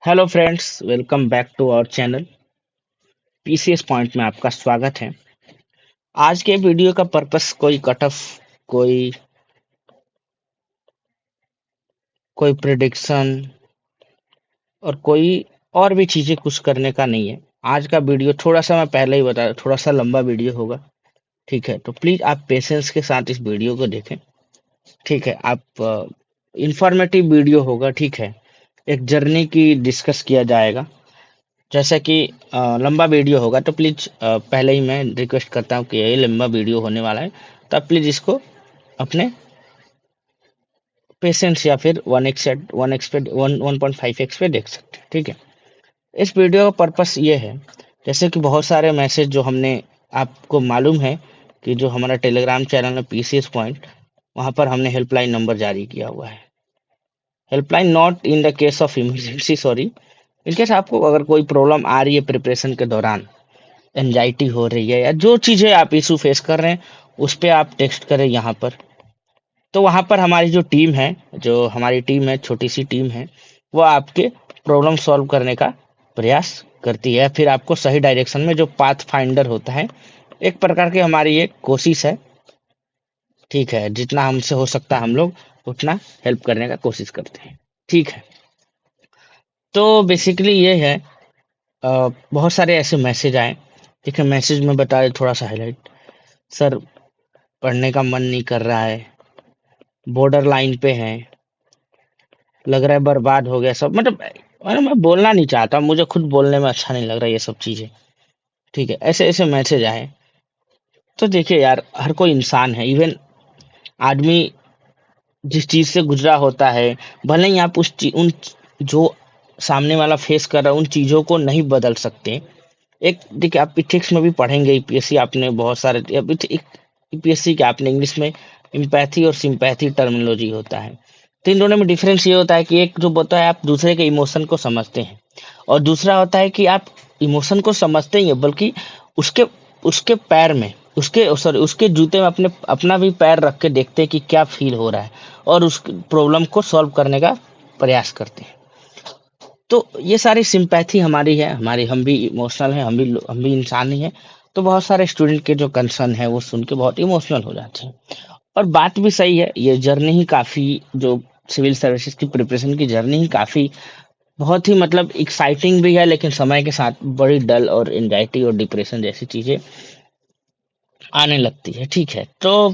Hello friends, welcome back to our channel. PCS point में आपका स्वागत है। आज के वीडियो का पर्पस कोई कट ऑफ, कोई कोई प्रिडिक्शन और कोई और भी चीजें कुछ करने का नहीं है। आज का वीडियो थोड़ा सा मैं पहले ही बता, थोड़ा सा लंबा वीडियो होगा। ठीक है, तो प्लीज आप पेशेंस के साथ इस वीडियो को देखें। ठीक है, आप इंफॉर्मेटिव वीडियो होगा। ठीक है, एक जर्नी की डिस्कस किया जाएगा। जैसा कि लंबा वीडियो होगा तो प्लीज पहले ही मैं रिक्वेस्ट करता हूँ कि ये लंबा वीडियो होने वाला है, तो आप प्लीज इसको अपने पेशेंस या फिर 1x पे 1.5x पे देख सकते हैं। ठीक है, इस वीडियो का पर्पस ये है, जैसे कि बहुत सारे मैसेज जो हमने, आपको मालूम है कि जो हमारा टेलीग्राम चैनल है पीसीएस पॉइंट, वहाँ पर हमने हेल्पलाइन नंबर जारी किया हुआ है। Helpline not in the case of emergency, sorry, in case आपको अगर कोई प्रॉब्लम आ रही है प्रिपरेशन के दौरान, एंजाइटी हो रही है या जो चीजें आप इशू फेस कर रहे हैं, उस पे आप टेक्स्ट करें यहाँ पर। तो वहाँ पर हमारी जो टीम है, जो हमारी टीम है, छोटी सी टीम है, वो आपके प्रॉब्लम सॉल्व करने का प्रयास करती है, फिर आपको सही डायरेक्शन में, जो पाथ फाइंडर होता है, एक प्रकार की हमारी एक कोशिश है। ठीक है, जितना हमसे हो सकता है हम लोग उतना हेल्प करने का कोशिश करते हैं। ठीक है, तो बेसिकली ये है। बहुत सारे ऐसे मैसेज आए। ठीक है, मैसेज में बता रहे, थोड़ा सा हाईलाइट। सर, पढ़ने का मन नहीं कर रहा है, बॉर्डर लाइन पे हैं, लग रहा है बर्बाद हो गया सब। मतलब मैं बोलना नहीं चाहता, मुझे खुद बोलने में अच्छा नहीं लग रहा ये सब चीजें। ठीक है, ऐसे ऐसे मैसेज आए। तो देखिए यार, हर कोई इंसान है। इवन आदमी जिस चीज से गुजरा होता है, भले ही आप उन जो सामने वाला फेस कर रहा है, उन चीजों को नहीं बदल सकते। एक देखिए, आप इथिक्स में भी पढ़ेंगे, ईपीएससी आपने बहुत सारे, ईपीएससी के आपने इंग्लिश में इम्पैथी और सिंपैथी टर्मिनोलॉजी होता है। तो इन दोनों में डिफरेंस ये होता है कि एक जो होता है, आप दूसरे के इमोशन को समझते हैं, और दूसरा होता है कि आप इमोशन को समझते ही है, बल्कि उसके उसके पैर में, उसके सॉरी उसके जूते में अपने अपना भी पैर रख के देखते हैं कि क्या फील हो रहा है, और उस प्रॉब्लम को सॉल्व करने का प्रयास करते हैं। तो ये सारी सिंपैथी हमारी है, हमारी, हम भी इमोशनल हैं, हम भी इंसान ही हैं। तो बहुत सारे स्टूडेंट के जो कंसर्न है वो सुन के बहुत इमोशनल हो जाते हैं। और बात भी सही है, ये जर्नी ही काफी, जो सिविल सर्विसेज की प्रिपरेशन की जर्नी ही काफी, बहुत ही मतलब एक्साइटिंग भी है, लेकिन समय के साथ बड़ी डल और एंजाइटी और डिप्रेशन जैसी चीजें आने लगती है। ठीक है, तो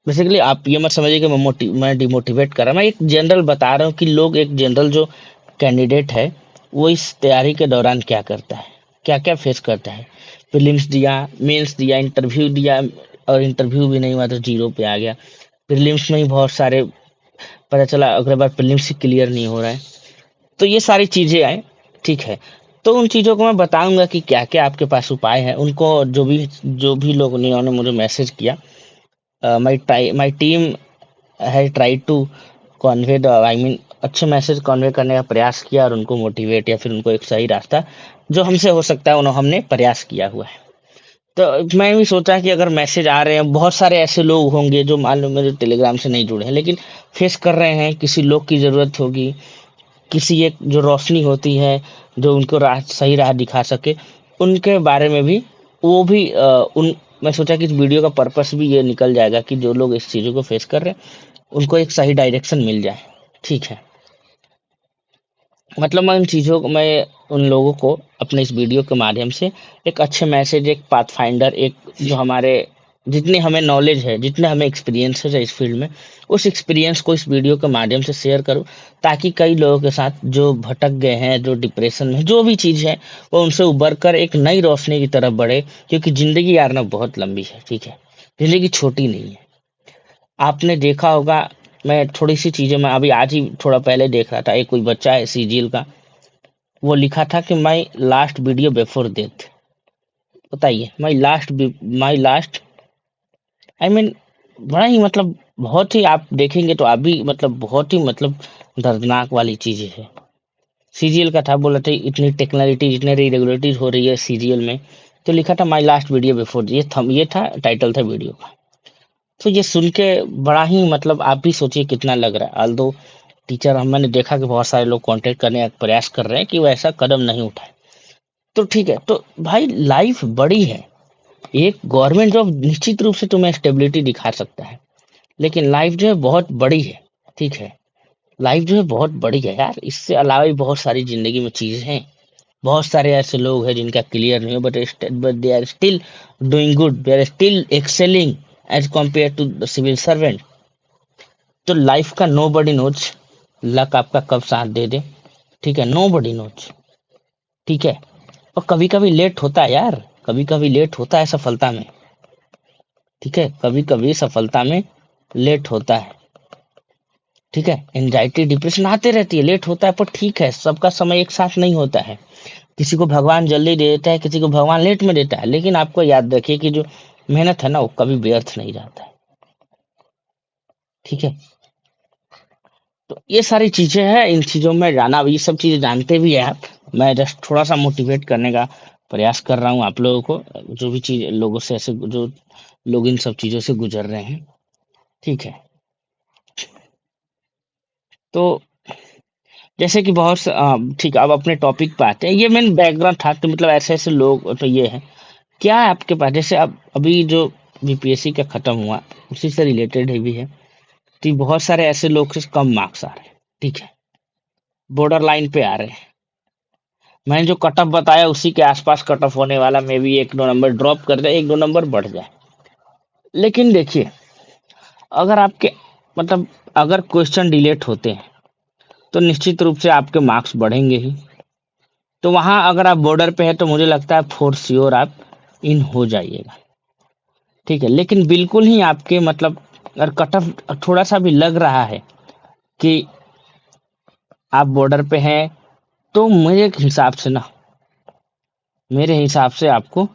बेसिकली आप ये मत समझिए कि मैं डिमोटिवेट कर रहा हूँ। मैं एक जनरल बता रहा हूँ कि लोग, एक जनरल जो कैंडिडेट है, वो इस तैयारी के दौरान क्या करता है, क्या क्या फेस करता है। प्रीलिम्स दिया, मेंस दिया, इंटरव्यू दिया, और इंटरव्यू भी नहीं हुआ तो जीरो पे आ गया। प्रीलिम्स में ही बहुत सारे पता चला, अगले बार प्रीलिम्स ही क्लियर नहीं हो रहा है। तो ये सारी चीजें आए। ठीक है, तो उन चीजों को मैं बताऊंगा कि क्या क्या आपके पास उपाय है। उनको जो भी लोग, ने मुझे मैसेज किया, my team has try to convey the, I mean, अच्छे मैसेज कन्वे करने का प्रयास किया, और उनको मोटिवेट या फिर उनको एक सही रास्ता जो हमसे हो सकता है उन्होंने, हमने प्रयास किया हुआ है। तो मैं भी सोचा कि अगर मैसेज आ रहे हैं, बहुत सारे ऐसे लोग होंगे जो मान लो मेरे टेलीग्राम से नहीं जुड़े हैं, लेकिन फेस कर रहे हैं, किसी लोग की जरूरत होगी, किसी एक जो रोशनी होती है, जो उनको राह, सही राह दिखा सके, उनके बारे में भी, वो भी उन मैं सोचा कि इस वीडियो का पर्पस भी ये निकल जाएगा कि जो लोग इस चीज़ों को फेस कर रहे हैं, उनको एक सही डायरेक्शन मिल जाए। ठीक है, मतलब मैं उन लोगों को अपने इस वीडियो के माध्यम से एक अच्छे मैसेज, एक पाथ फाइंडर, एक जो हमारे, जितनी हमें नॉलेज है, जितने हमें एक्सपीरियंस है इस फील्ड में, उस एक्सपीरियंस को इस वीडियो के माध्यम से शेयर करूं, ताकि कई लोगों के साथ जो भटक गए हैं, जो डिप्रेशन में, जो भी चीज़ है, वो उनसे उबर कर एक नई रोशनी की तरफ बढ़े। क्योंकि ज़िंदगी यार ना बहुत लंबी है। ठीक है, ज़िंदगी छोटी नहीं है। आपने देखा होगा, मैं थोड़ी सी चीज़ें, मैं अभी आज ही थोड़ा पहले देख रहा था, एक कोई बच्चा है सीजीएल का, वो लिखा था कि my last video before death. बताइए, माई लास्ट, आई मीन, बड़ा ही मतलब, बहुत ही, आप देखेंगे तो आप भी मतलब, बहुत ही मतलब दर्दनाक वाली चीजें है। सीजीएल का था, बोला था इतनी टेक्नोलॉजी, इतने इरेगुलरिटीज हो रही है सीजीएल में, तो लिखा था माई लास्ट वीडियो बिफोर, ये था टाइटल था वीडियो का। तो ये सुन के बड़ा ही मतलब, आप भी सोचिए कितना लग रहा है। ऑल्दो टीचर हम मैंने देखा कि बहुत सारे लोग कांटेक्ट करने का प्रयास कर रहे हैं कि वो ऐसा कदम नहीं उठाए। तो ठीक है, तो भाई लाइफ बड़ी है। एक गवर्नमेंट जॉब निश्चित रूप से तुम्हें स्टेबिलिटी दिखा सकता है, लेकिन लाइफ जो है बहुत बड़ी है। ठीक है, लाइफ जो है बहुत बड़ी है यार, इससे अलावा भी बहुत सारी जिंदगी में चीजें हैं। बहुत सारे ऐसे लोग हैं जिनका क्लियर नहीं हो, but they are still doing good, they are still excelling as compare to the civil servant. तो लाइफ का नो बडी नोज, लक आपका कब साथ दे दे। ठीक है, नो बडी नोज। ठीक है, और कभी कभी लेट होता है यार, कभी कभी लेट होता है सफलता में। ठीक है, कभी कभी सफलता में लेट होता है। ठीक है, एंजाइटी डिप्रेशन आते रहती है, लेट होता है, पर ठीक है, सबका समय एक साथ नहीं होता है। किसी को भगवान जल्दी दे देता है, किसी को भगवान लेट में देता है, लेकिन आपको याद रखिए कि जो मेहनत है ना वो कभी व्यर्थ नहीं जाता है। ठीक है, तो ये सारी चीजें हैं, इन चीजों में जाना, ये सब चीजें जानते भी हैं आप। मैं जस्ट थोड़ा सा मोटिवेट करने का प्रयास कर रहा हूँ आप लोगों को, जो भी चीज लोगों से ऐसे जो लोग इन सब चीजों से गुजर रहे हैं। ठीक है, तो जैसे कि ठीक है, अब अपने टॉपिक पे आते हैं। ये मेन बैकग्राउंड था, तो मतलब ऐसे ऐसे लोग, तो ये है क्या है आपके पास। जैसे अब अभी जो बीपीएससी का खत्म हुआ, उसी से रिलेटेड है भी है। तो बहुत सारे ऐसे लोग से कम मार्क्स आ रहे हैं। ठीक है, बॉर्डर लाइन पे आ रहे हैं। मैंने जो कट ऑफ बताया उसी के आसपास कट ऑफ होने वाला, मे भी एक दो नंबर ड्रॉप कर जाए, एक दो नंबर बढ़ जाए। लेकिन देखिए, अगर आपके मतलब अगर क्वेश्चन डिलेट होते हैं तो निश्चित रूप से आपके मार्क्स बढ़ेंगे ही। तो वहां अगर आप बॉर्डर पे है तो मुझे लगता है फॉर श्योर आप इन हो जाइएगा। ठीक है, लेकिन बिल्कुल ही आपके मतलब अगर कट ऑफ थोड़ा सा भी लग रहा है कि आप बॉर्डर पे हैं, तो मेरे हिसाब से आपको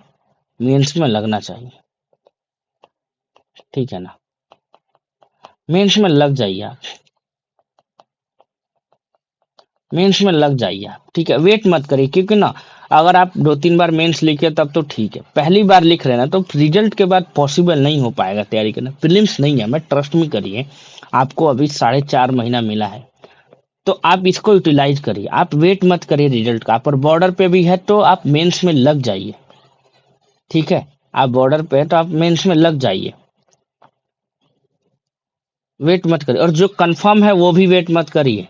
मेंस में लगना चाहिए। ठीक है ना, मेंस में लग जाइए आप, मेंस में लग जाइए आप। ठीक है, वेट मत करिए, क्योंकि ना अगर आप दो तीन बार मेंस लिखे तब तो ठीक है, पहली बार लिख रहे हैं ना तो रिजल्ट के बाद पॉसिबल नहीं हो पाएगा तैयारी करना। प्रीलिम्स नहीं है, मैं ट्रस्ट में करिए, आपको अभी 4.5 महीना मिला है, तो आप इसको यूटिलाइज करिए। आप वेट मत करिए रिजल्ट का, पर बॉर्डर पे भी है तो आप मेंस में लग जाइए। ठीक है, आप बॉर्डर पे है तो आप मेंस में लग जाइए, वेट मत करिए। और जो कंफर्म है वो भी वेट मत करिए,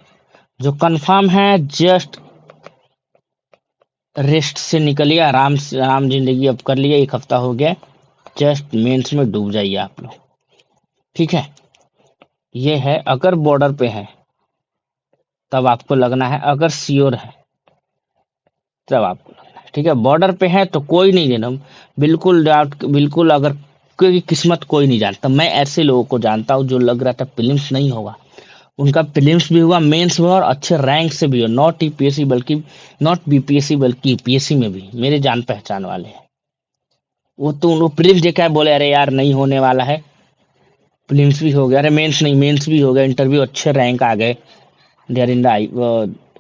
जो कंफर्म है जस्ट रेस्ट से निकलिए, आराम से, आराम जिंदगी अब कर लिए, एक हफ्ता हो गया, जस्ट मेंस में डूब जाइए आप लोग। ठीक है, ये है अगर बॉर्डर पे है तब आपको लगना है, अगर श्योर है तब आपको लगना है। ठीक है, बॉर्डर पे है तो कोई नहीं लेना, बिल्कुल डाउट, बिल्कुल। अगर क्योंकि किस्मत कोई नहीं जानता, मैं ऐसे लोगों को जानता हूँ जो लग रहा था प्रीलिम्स नहीं होगा, उनका प्रीलिम्स भी हुआ, मेंस हुआ, और अच्छे रैंक से भी हुआ। नॉट यूपीएससी बल्कि नॉट बीपीएससी बल्कि यूपीएससी में भी मेरे जान पहचान वाले हैं। वो प्रीलिम्स देखा है, बोले अरे यार नहीं होने वाला है, प्रीलिम्स भी हो गया, अरे मेंस नहीं, मेंस भी हो गया, इंटरव्यू अच्छे रैंक आ गए, they are in the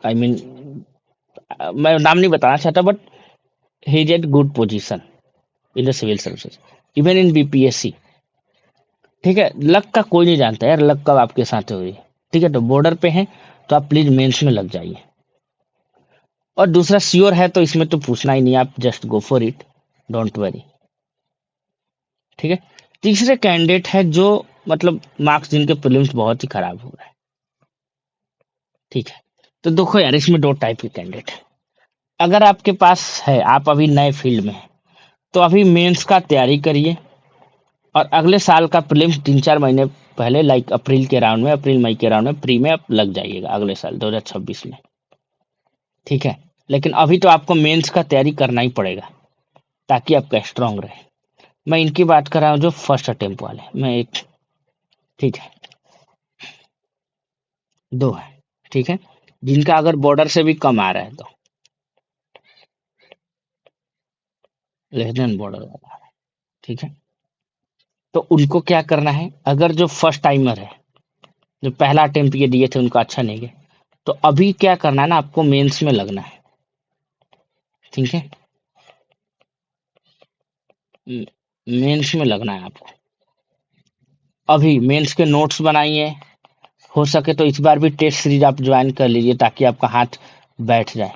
I mean, मैं नाम नहीं बताना चाहता, but he is at good position in the civil services, even in BPSC. ठीक है, लक का कोई नहीं जानता यार, लक कब आपके साथ हुई। ठीक है, तो बॉर्डर पे हैं तो आप प्लीज मेंस में लग जाइए। और दूसरा श्योर है तो इसमें तो पूछना ही नहीं, आप just go for it, don't worry. ठीक है, तीसरे कैंडिडेट है जो मतलब मार्क्स जिनके प्रीलिम्स बहुत ही खराब हो रहा है। ठीक है, तो देखो यार, इसमें दो टाइप के कैंडिडेट है। अगर आपके पास है, आप अभी नए फील्ड में हैं, तो अभी मेंस का तैयारी करिए, और अगले साल का प्रीलिम्स 3-4 महीने पहले, लाइक अप्रैल के राउंड में, अप्रैल मई के राउंड में प्री में आप लग जाइएगा अगले साल 2026 में। ठीक है, लेकिन अभी तो आपको मेंस का तैयारी करना ही पड़ेगा ताकि आपका स्ट्रांग रहे। मैं इनकी बात कर रहा हूँ जो फर्स्ट अटेम्प्ट वाले, मैं एक, ठीक है, दो है। ठीक है, जिनका अगर बॉर्डर से भी कम आ रहा है तो लेस देन बॉर्डर वाला। ठीक है, तो उनको क्या करना है, अगर जो फर्स्ट टाइमर है, जो पहला अटेम्प्ट ये दिए थे उनका अच्छा नहीं गया, तो अभी क्या करना है ना, आपको मेंस में लगना है। ठीक है, मेंस में लगना है आपको। अभी मेंस के नोट्स बनाइए, हो सके तो इस बार भी टेस्ट सीरीज आप ज्वाइन कर लीजिए ताकि आपका हाथ बैठ जाए।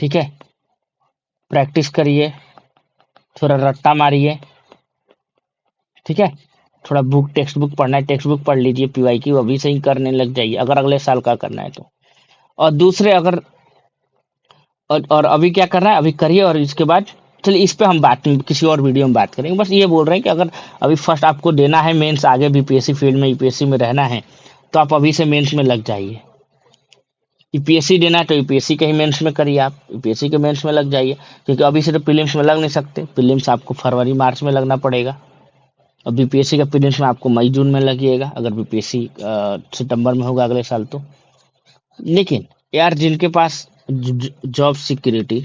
ठीक है, प्रैक्टिस करिए, थोड़ा रट्टा मारिए। ठीक है, थोड़ा बुक टेक्स्ट बुक पढ़ना है, टेक्स्ट बुक पढ़ लीजिए, पीवाई की अभी से ही करने लग जाइए अगर अगले साल का करना है तो। और दूसरे अगर और अभी क्या करना है अभी करिए, और इसके बाद चलिए इस पे हम बात किसी और वीडियो में बात करेंगे। बस ये बोल रहे हैं कि अगर अभी फर्स्ट आपको देना है मेंस, आगे बीपीएससी फील्ड में यूपीएससी में रहना है तो आप अभी से मेंस में लग जाइए। यूपीएससी देना है तो यूपीएससी के ही मेंस में करिए, आप यूपीएससी के मेंस में लग जाइए, क्योंकि अभी से तो प्रीलिम्स में लग नहीं सकते, प्रीलिम्स आपको फरवरी मार्च में लगना पड़ेगा। और बीपीएससी का प्रीलिम्स में आपको मई जून में लगिएगा, अगर बीपीएससी सितंबर में होगा अगले साल तो। लेकिन यार जिनके पास जॉब सिक्योरिटी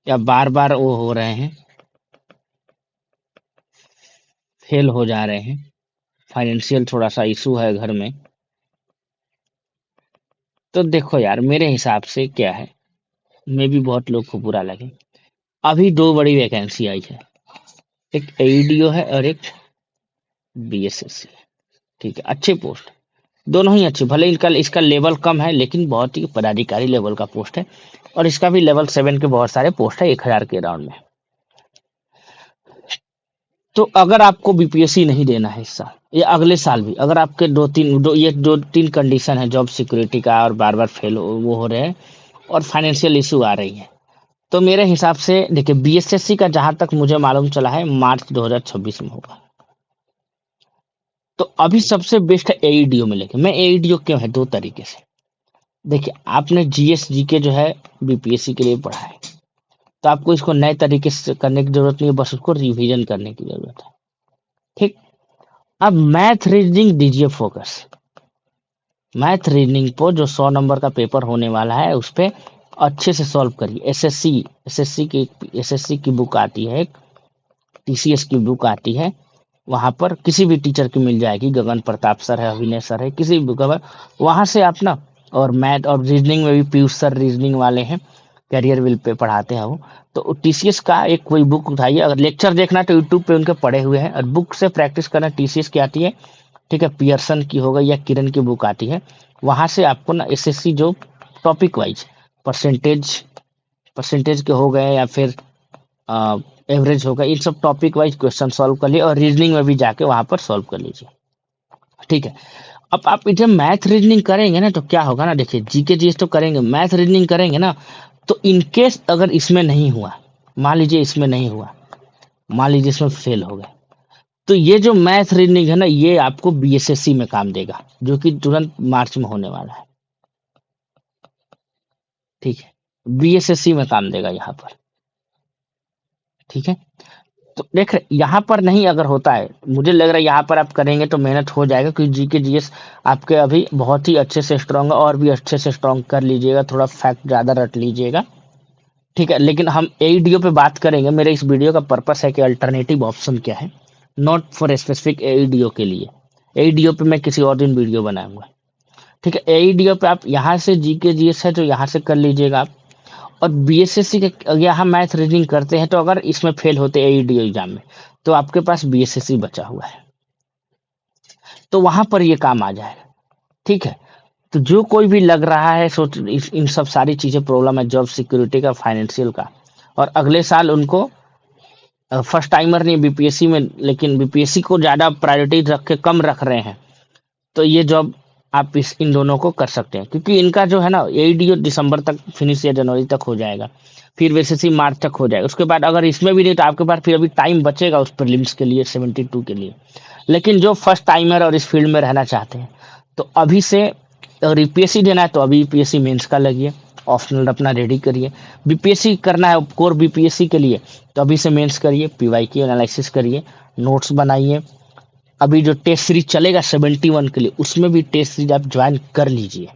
या बार बार वो हो रहे हैं, फेल हो जा रहे हैं, फाइनेंशियल थोड़ा सा इशू है घर में, तो देखो यार मेरे हिसाब से क्या है, मैं भी बहुत लोग को बुरा लगे, अभी दो बड़ी वैकेंसी आई है, एक एईडीओ है और एक बीएसएससी। ठीक है, अच्छे पोस्ट, दोनों ही अच्छे, भले इनका इसका लेवल कम है लेकिन बहुत ही पदाधिकारी लेवल का पोस्ट है, और इसका भी लेवल 7 के बहुत सारे पोस्ट है 1000 के राउंड में। तो अगर आपको बीपीएससी नहीं देना है इस साल या अगले साल भी, अगर आपके दो तीन कंडीशन है, जॉब सिक्योरिटी का और बार बार फेल वो हो रहे हैं और फाइनेंशियल इशू आ रही है, तो मेरे हिसाब से देखिए बीएसएससी का जहां तक मुझे मालूम चला है मार्च 2026 में होगा। तो अभी सबसे बेस्ट है एईडीओ में लेके। मैं एईडीओ क्यों है, दो तरीके से देखिए, आपने जीएस जीके जो है बीपीएससी के लिए पढ़ा है, तो आपको इसको नए तरीके से करने की जरूरत नहीं है, बस उसको रिवीजन करने की जरूरत है। ठीक, अब मैथ रीजनिंग दीजिए फोकस, मैथ रीजनिंग पर जो 100 नंबर का पेपर होने वाला है उस पर अच्छे से सॉल्व करिए। एसएससी की बुक आती है, टीसीएस की बुक आती है, वहां पर किसी भी टीचर की मिल जाएगी, गगन प्रताप सर है, अभिनय सर है, किसी भी बुक, वहां से आप ना, और मैथ और रीजनिंग में भी पीयूष सर रीजनिंग वाले हैं, कैरियर विल पे पढ़ाते हैं वो, तो टीसीएस का एक कोई बुक उठाइए, अगर लेक्चर देखना तो यूट्यूब पे उनके पढ़े हुए हैं, और बुक से प्रैक्टिस करना, टीसीएस की आती है, ठीक है, पियर्सन की होगा या किरण की बुक आती है, वहां से आपको ना एसएससी जो टॉपिक वाइज परसेंटेज परसेंटेज के हो गए या फिर एवरेज होगा, इन सब टॉपिक वाइज क्वेश्चन सॉल्व कर लिए, और रीजनिंग में भी जाके वहां पर सॉल्व कर लीजिए। ठीक है, अब आप जब मैथ रीजनिंग करेंगे ना तो क्या होगा ना, देखिए जीके जीएस तो करेंगे, मैथ रीजनिंग करेंगे ना, तो इनकेस अगर इसमें नहीं हुआ, मान लीजिए इसमें नहीं हुआ, मान लीजिए इसमें फेल हो गए, तो ये जो मैथ रीजनिंग है ना, ये आपको बीएसएससी में काम देगा, जो कि तुरंत मार्च में होने वाला है। ठीक है, बीएसएससी में काम देगा यहाँ पर। ठीक है, तो देख रहे यहाँ पर नहीं अगर होता है, मुझे लग रहा है यहाँ पर आप करेंगे तो मेहनत हो जाएगा, क्योंकि जीके जीएस आपके अभी बहुत ही अच्छे से स्ट्रांग है, और भी अच्छे से स्ट्रांग कर लीजिएगा, थोड़ा फैक्ट ज्यादा रट लीजिएगा। ठीक है, लेकिन हम एईडीओ पे बात करेंगे, मेरे इस वीडियो का पर्पस है कि अल्टरनेटिव ऑप्शन क्या है, नॉट फॉर स्पेसिफिक एईडीओ के लिए। एईडीओ पे मैं किसी और दिन वीडियो बनाऊंगा। ठीक है, एईडीओ पे आप यहाँ से जीके जीएस है जो यहाँ से कर लीजिएगा आप, और बीएसएससी के यहाँ मैथ रीजनिंग करते हैं, तो अगर इसमें फेल होते एईडीओ एग्जाम में तो आपके पास बीएसएससी बचा हुआ है, तो वहां पर ये काम आ जाएगा। ठीक है, तो जो कोई भी लग रहा है सोच इन सब सारी चीजें प्रॉब्लम है, जॉब सिक्योरिटी का, फाइनेंशियल का, और अगले साल उनको फर्स्ट टाइमर नहीं बीपीएससी में, लेकिन बीपीएससी को ज्यादा प्रायोरिटी रख के कम रख रहे हैं, तो ये जॉब आप इन दोनों को कर सकते हैं, क्योंकि इनका जो है ना एईडीओ दिसंबर तक फिनिश या जनवरी तक हो जाएगा, फिर बीएसएससी मार्च तक हो जाएगा, उसके बाद अगर इसमें भी नहीं तो आपके पास फिर अभी टाइम बचेगा उस प्रीलिम्स के लिए 72 के लिए। लेकिन जो फर्स्ट टाइमर और इस फील्ड में रहना चाहते हैं तो अभी से, अगर यूपीएससी देना है तो अभी यूपीएससी मेंस का लगिए, ऑप्शनल अपना रेडी करिए, बीपीएससी करना है कोर बीपीएससी के लिए तो अभी से मेंस करिए, पीवाई की एनालिसिस करिए, नोट्स बनाइए, अभी जो टेस्ट सीरीज चलेगा 71 के लिए उसमें भी टेस्ट सीरीज आप ज्वाइन कर लीजिए।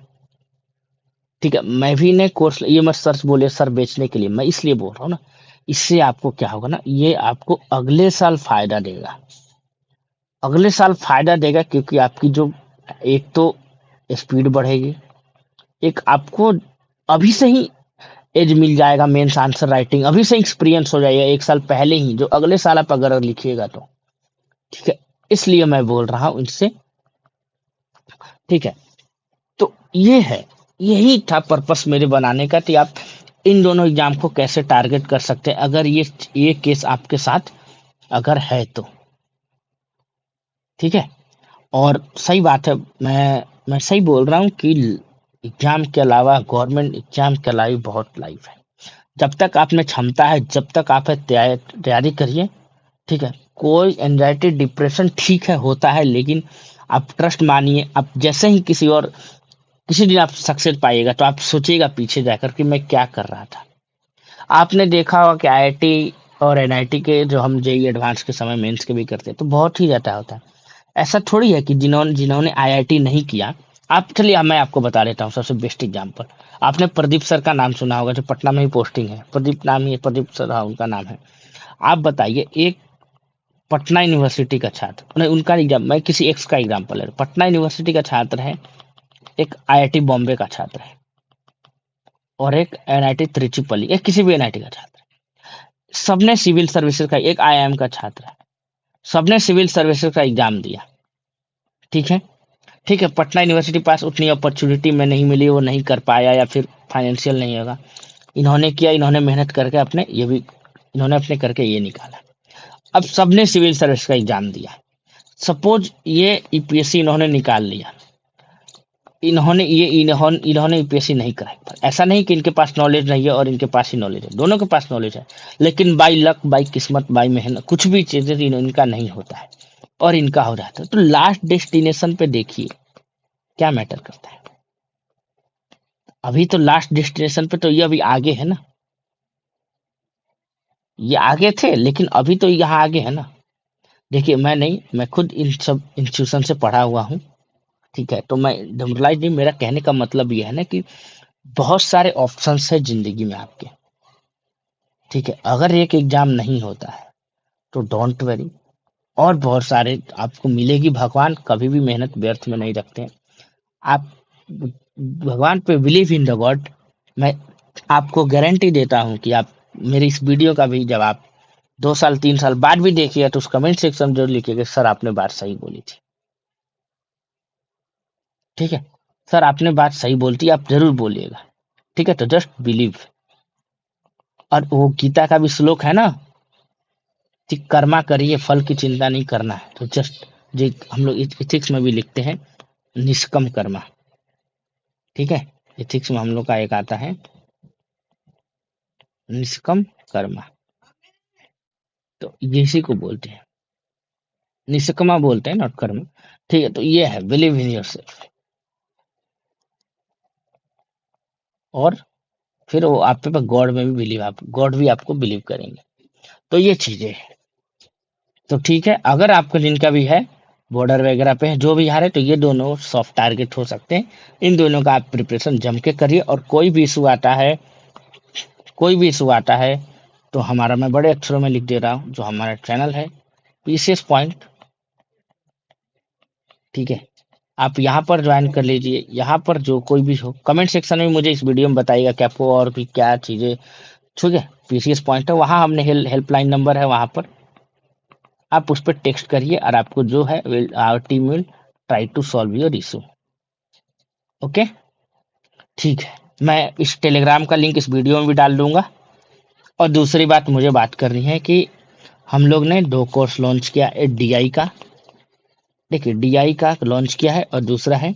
ठीक है, मैं भी ने कोर्स, ये मत सर्च बोले सर बेचने के लिए, मैं इसलिए बोल रहा हूँ ना, इससे आपको क्या होगा ना, ये आपको अगले साल फायदा देगा, अगले साल फायदा देगा, क्योंकि आपकी जो एक तो स्पीड बढ़ेगी, एक आपको अभी से ही एज मिल जाएगा, मेंस आंसर राइटिंग अभी से एक्सपीरियंस हो जाएगा एक साल पहले ही, जो अगले साल आप अगर लिखिएगा तो। ठीक है, इसलिए मैं बोल रहा हूँ इनसे ठीक है। तो ये है, यही था पर्पस मेरे बनाने का कि आप इन दोनों एग्जाम को कैसे टारगेट कर सकते हैं अगर ये केस आपके साथ अगर है तो। ठीक है। और सही बात है, मैं सही बोल रहा हूँ कि एग्जाम के अलावा, गवर्नमेंट एग्जाम के अलावा भी बहुत लाइफ है। जब तक आप में क्षमता है, जब तक आप तैयारी करिए। ठीक है। कोई एंजाइटी डिप्रेशन ठीक है होता है, लेकिन आप ट्रस्ट मानिए, आप जैसे ही किसी दिन आप सक्सेस पाइएगा तो आप सोचिएगा पीछे जाकर कि मैं क्या कर रहा था। आपने देखा होगा कि आईआईटी और एनआईटी के जो हम जेई एडवांस के समय मेंस के भी करते हैं तो बहुत ही ज्यादा होता है। ऐसा थोड़ी है कि जिन्होंने जिन्होंने आईआईटी नहीं किया, आप चलिए मैं आपको बता देता हूँ सबसे बेस्ट एग्जाम्पल। आपने प्रदीप सर का नाम सुना होगा, जो पटना में ही पोस्टिंग है, प्रदीप नाम ही है, प्रदीप सर, हाँ उनका नाम है। आप बताइए, एक पटना यूनिवर्सिटी का छात्र, नहीं उनका एग्जाम, मैं किसी एक्स का एग्जाम्पल है, पटना यूनिवर्सिटी का छात्र है, एक आईआईटी बॉम्बे का छात्र है, और एक एनआईटी त्रिचुपली, एक किसी भी एनआईटी का छात्र है। सबने सिविल सर्विसेज का, एक आईआईएम का छात्र है, सबने सिविल सर्विसेज का एग्जाम दिया। ठीक है। ठीक है, पटना यूनिवर्सिटी पास उतनी अपॉर्चुनिटी में नहीं मिली, वो नहीं कर पाया, या फिर फाइनेंशियल नहीं होगा। इन्होंने किया, इन्होंने मेहनत करके अपने ये भी, इन्होंने अपने करके ये निकाला। अब सबने सिविल सर्विस का एग्जाम दिया। सपोज ये यूपीएससी इन्होंने निकाल लिया, इन्होंने यूपीएससी नहीं कराई, पर ऐसा नहीं कि इनके पास नॉलेज नहीं है और इनके पास ही नॉलेज है, दोनों के पास नॉलेज है, लेकिन बाई लक, बाई किस्मत, बाई मेहनत, कुछ भी चीजें इनका नहीं होता है और इनका हो जाता है। तो लास्ट डेस्टिनेशन पे देखिए क्या मैटर करता है। अभी तो लास्ट डेस्टिनेशन पे तो ये अभी आगे है ना, ये आगे थे लेकिन अभी तो यहाँ आगे है ना। देखिए, मैं नहीं, मैं खुद इन सब इंस्टीट्यूशन से पढ़ा हुआ हूँ। ठीक है। तो मैं जनरलाइज नहीं, मेरा कहने का मतलब ये है ना कि बहुत सारे ऑप्शंस है जिंदगी में आपके। ठीक है। अगर एक एग्जाम नहीं होता है तो डोंट वरी, और बहुत सारे आपको मिलेगी। भगवान कभी भी मेहनत व्यर्थ में नहीं रखते हैं। आप भगवान पे बिलीव इन द गॉड। मैं आपको गारंटी देता हूं कि आप मेरी इस वीडियो का भी जब आप 2 साल 3 साल बाद भी देखिएगा तो उस कमेंट सेक्शन में जरूर लिखिएगा, सर आपने बात सही बोली थी। ठीक है। सर आपने बात सही बोली थी, आप जरूर बोलिएगा। ठीक है। तो जस्ट बिलीव। और वो गीता का भी श्लोक है ना कि कर्मा करिए, फल की चिंता नहीं करना है। तो जस्ट जो हम लोग इथिक्स में भी लिखते हैं, निष्कम कर्मा। ठीक है। इथिक्स में हम लोग का एक आता है निष्कम कर्मा, तो इसी को बोलते हैं, निष्कमा बोलते हैं, नॉट कर्म। ठीक है। तो ये है बिलीव इन योरसेल्फ, और फिर वो आप पे गॉड में भी बिलीव, आप गॉड भी आपको बिलीव करेंगे। तो ये चीजें हैं। तो ठीक है, अगर आपको जिनका भी है बॉर्डर वगैरह पे है, जो भी हारे, तो ये दोनों सॉफ्ट टारगेट हो सकते हैं। इन दोनों का आप प्रिपरेशन जम के करिए, और कोई भी इशू आता है, कोई भी इशू आता है तो हमारा, मैं बड़े अक्षरों में लिख दे रहा हूँ, जो हमारा चैनल है पीसीएस पॉइंट। ठीक है। आप यहाँ पर ज्वाइन कर लीजिए। यहाँ पर जो कोई भी हो, कमेंट सेक्शन में मुझे इस वीडियो में बताइएगा कि आपको और भी क्या चीजें। ठीक है। पीसीएस पॉइंट है, वहाँ हमने हेल्पलाइन नंबर है, वहाँ पर आप उस पर टेक्स्ट करिए, और आपको जो है our team will try to solve your issue. Okay. ठीक है। मैं इस टेलीग्राम का लिंक इस वीडियो में भी डाल दूंगा। और दूसरी बात मुझे बात करनी है कि हम लोग ने 2 कोर्स लॉन्च किया, एक डीआई का, देखिए डीआई का लॉन्च किया है, और दूसरा है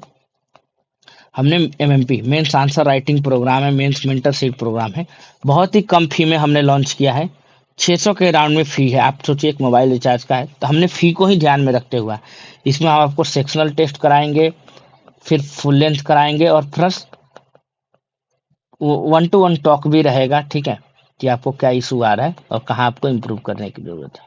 हमने MMP, mains answer writing program है, मेंस मेंटरशिप प्रोग्राम है। बहुत ही कम फी में हमने लॉन्च किया है। 600 के राउंड में फी है। आप सोचिए एक मोबाइल रिचार्ज का है, तो हमने फी को ही ध्यान में रखते हुआ इसमें हम आपको सेक्शनल टेस्ट कराएंगे, फिर फुल लेंथ कराएंगे, और प्लस 1-to-1 टॉक भी रहेगा। ठीक है। कि आपको क्या इशू आ रहा है और कहाँ आपको इम्प्रूव करने की जरूरत है,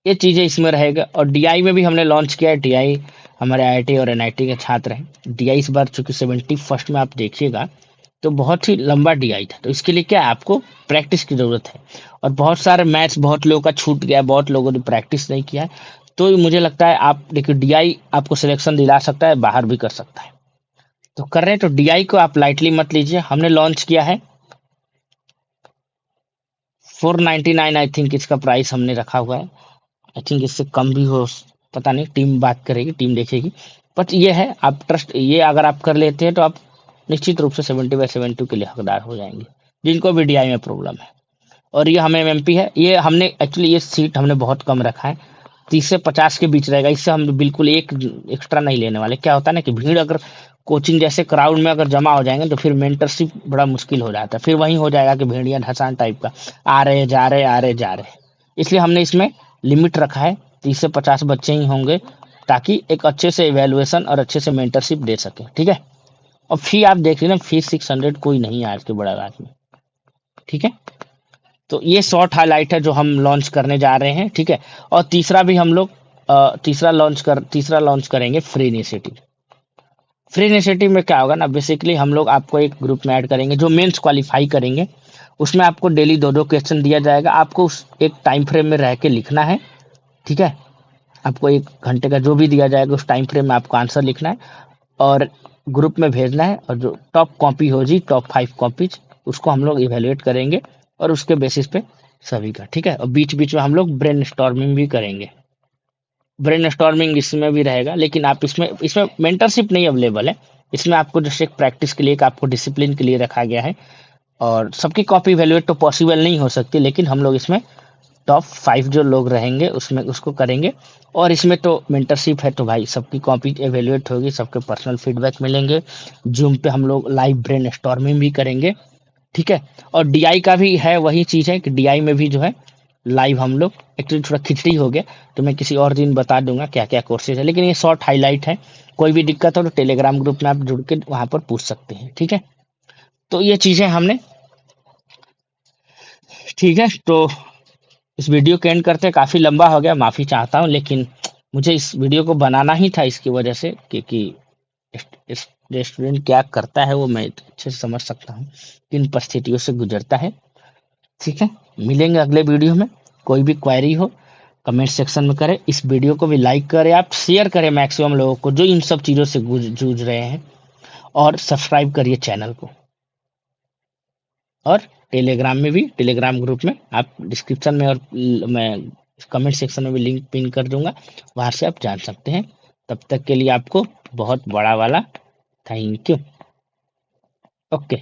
ये चीजें इसमें रहेगा। और डीआई में भी हमने लॉन्च किया है। डीआई हमारे आईआईटी और एनआईटी के छात्र हैं। डीआई इस बार चूंकि 71st में आप देखिएगा तो बहुत ही लंबा डीआई था, तो इसके लिए क्या है, आपको प्रैक्टिस की जरूरत है। और बहुत सारे मैथ्स बहुत लोगों का छूट गया, बहुत लोगों ने प्रैक्टिस नहीं किया है। तो मुझे लगता है आप देखिए, डीआई आपको सिलेक्शन दिला सकता है, बाहर भी कर सकता है। तो कर रहे हैं तो डीआई को आप लाइटली मत लीजिए। हमने लॉन्च किया है 499, आई थिंक इसका प्राइस हमने रखा हुआ है। आई थिंक इससे कम भी हो, पता नहीं, टीम बात करेगी, टीम देखेगी। बट ये है, आप ट्रस्ट ये अगर आप कर लेते हैं तो आप निश्चित रूप से 70/72 के लिए हकदार हो जाएंगे, जिनको भी डीआई में प्रॉब्लम है। और ये हमें एमएमपी है, ये हमने एक्चुअली ये सीट हमने बहुत कम रखा है, 30 से 50 के बीच रहेगा। इससे हम बिल्कुल एक एक्स्ट्रा नहीं लेने वाले। क्या होता है ना कि भीड़ अगर कोचिंग जैसे क्राउड में अगर जमा हो जाएंगे तो फिर मेंटरशिप बड़ा मुश्किल हो जाता है, फिर वही हो जाएगा कि भेड़िया ढसान टाइप का, आ रहे जा रहे आ रहे जा रहे। इसलिए हमने इसमें लिमिट रखा है, 30 से 50 बच्चे ही होंगे, ताकि एक अच्छे से इवेलुएशन और अच्छे से मेंटरशिप दे सके। ठीक है। और फी आप देख रहे ना, फी 600 कोई नहीं है आज के बड़ा रात में। ठीक है। तो ये शॉर्ट हाईलाइट है जो हम लॉन्च करने जा रहे हैं। ठीक है। और तीसरा भी हम लोग तीसरा लॉन्च करेंगे फ्री इनिशिएटिव। फ्री इनिशिएटिव में क्या होगा ना, बेसिकली हम लोग आपको एक ग्रुप में ऐड करेंगे जो मेंस क्वालिफाई करेंगे। उसमें आपको डेली 2-2 क्वेश्चन दिया जाएगा, आपको उस एक टाइम फ्रेम में रह के लिखना है। ठीक है। आपको 1 घंटे का जो भी दिया जाएगा उस टाइम फ्रेम में आपको आंसर लिखना है और ग्रुप में भेजना है। और जो टॉप कॉपी होगी, टॉप 5 कॉपीज, उसको हम लोग इवेलुएट करेंगे और उसके बेसिस पे सभी का। ठीक है। और बीच बीच में हम लोग ब्रेन स्टॉर्मिंग भी करेंगे। ब्रेन स्टॉर्मिंग इसमें भी रहेगा, लेकिन आप इसमें मेंटरशिप नहीं अवेलेबल है। इसमें आपको जैसे एक प्रैक्टिस के लिए, एक आपको डिसिप्लिन के लिए रखा गया है। और सबकी कॉपी इवेलुएट तो पॉसिबल नहीं हो सकती, लेकिन हम लोग इसमें टॉप 5 जो लोग रहेंगे उसमें उसको करेंगे। और इसमें तो मेंटरशिप है तो भाई सबकी कॉपी एवेल्युएट होगी, सबके पर्सनल फीडबैक मिलेंगे। जूम पे हम लोग लाइव ब्रेन स्टॉर्मिंग भी करेंगे। ठीक है। और डीआई का भी है, वही चीज़ है कि डीआई में भी जो है लाइव हम लोग, एक्चुअली थोड़ा खिचड़ी हो गया तो मैं किसी और दिन बता दूंगा क्या क्या कोर्सेज है, लेकिन ये शॉर्ट हाईलाइट है। कोई भी दिक्कत हो तो टेलीग्राम ग्रुप में आप जुड़ के वहां पर पूछ सकते हैं। ठीक है। तो ये चीज़ें हमने, ठीक है। तो इस वीडियो के एंड करते हैं, काफ़ी लंबा हो गया, माफ़ी चाहता हूँ, लेकिन मुझे इस वीडियो को बनाना ही था इसकी वजह से, क्योंकि इस रेस्टोरेंट क्या करता है वो मैं अच्छे से समझ सकता हूँ, किन परिस्थितियों से गुजरता है। ठीक है। मिलेंगे अगले वीडियो में। कोई भी क्वेरी हो कमेंट सेक्शन में करें। इस वीडियो को भी लाइक करें, आप शेयर करें मैक्सिमम लोगों को जो इन सब चीज़ों से जूझ रहे हैं, और सब्सक्राइब करिए चैनल को। और टेलीग्राम में भी, टेलीग्राम ग्रुप में आप डिस्क्रिप्शन में और मैं कमेंट सेक्शन में भी लिंक पिन कर दूंगा, वहां से आप जान सकते हैं। तब तक के लिए आपको बहुत बड़ा वाला थैंक यू। ओके।